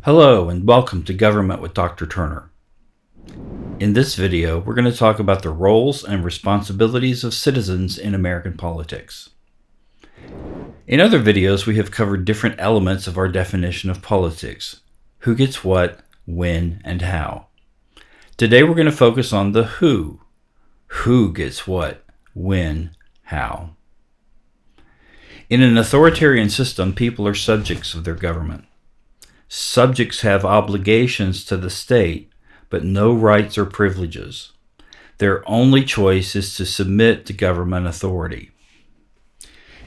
Hello and welcome to Government with Dr. Turner. In this video, we're going to talk about the roles and responsibilities of citizens in American politics. In other videos, we have covered different elements of our definition of politics: who gets what, when, and how. Today we're going to focus on the who. Who gets what, when, how. In an authoritarian system, people are subjects of their government. Subjects have obligations to the state, but no rights or privileges. Their only choice is to submit to government authority.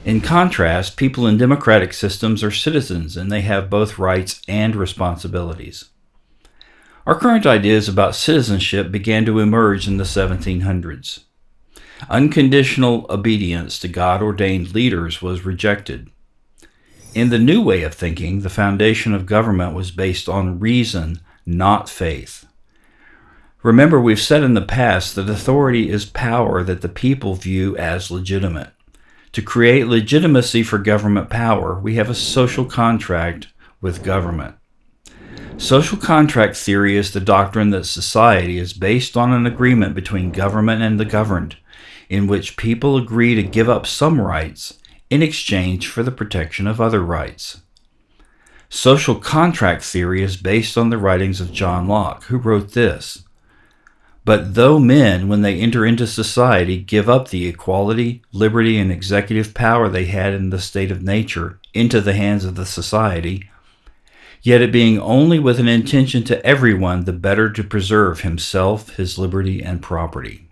In contrast, people in democratic systems are citizens, and they have both rights and responsibilities. Our current ideas about citizenship began to emerge in the 1700s. Unconditional obedience to God-ordained leaders was rejected. In the new way of thinking, the foundation of government was based on reason, not faith. Remember, we've said in the past that authority is power that the people view as legitimate. To create legitimacy for government power, we have a social contract with government. Social contract theory is the doctrine that society is based on an agreement between government and the governed, in which people agree to give up some rights in exchange for the protection of other rights. Social contract theory is based on the writings of John Locke, who wrote this: "But though men, when they enter into society, give up the equality, liberty, and executive power they had in the state of nature into the hands of the society, yet it being only with an intention to everyone the better to preserve himself, his liberty, and property."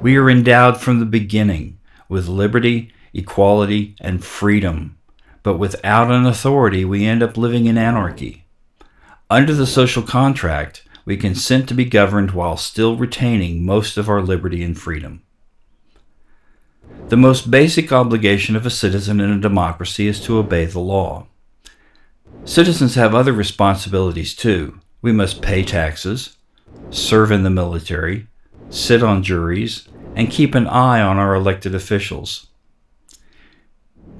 We are endowed from the beginning with liberty, equality, and freedom, but without an authority we end up living in anarchy. Under the social contract, we consent to be governed while still retaining most of our liberty and freedom. The most basic obligation of a citizen in a democracy is to obey the law. Citizens have other responsibilities too. We must pay taxes, serve in the military, sit on juries, and keep an eye on our elected officials.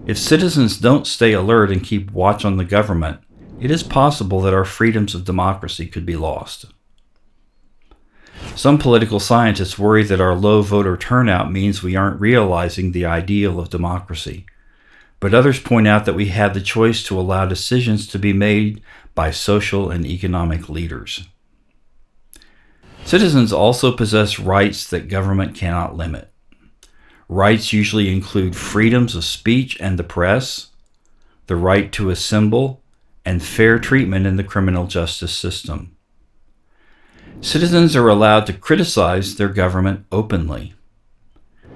If citizens don't stay alert and keep watch on the government, it is possible that our freedoms of democracy could be lost. Some political scientists worry that our low voter turnout means we aren't realizing the ideal of democracy, but others point out that we have the choice to allow decisions to be made by social and economic leaders. Citizens also possess rights that government cannot limit. Rights usually include freedoms of speech and the press, the right to assemble, and fair treatment in the criminal justice system. Citizens are allowed to criticize their government openly.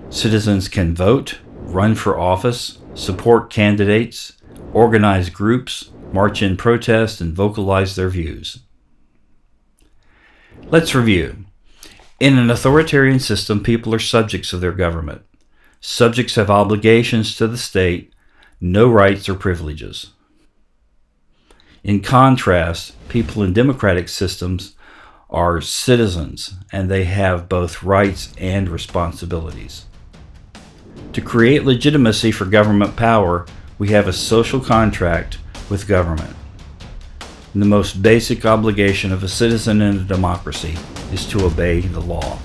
Citizens can vote, run for office, support candidates, organize groups, march in protest, and vocalize their views. Let's review. In an authoritarian system, people are subjects of their government. Subjects have obligations to the state, no rights or privileges. In contrast, people in democratic systems are citizens, and they have both rights and responsibilities. To create legitimacy for government power, we have a social contract with government. The most basic obligation of a citizen in a democracy is to obey the law.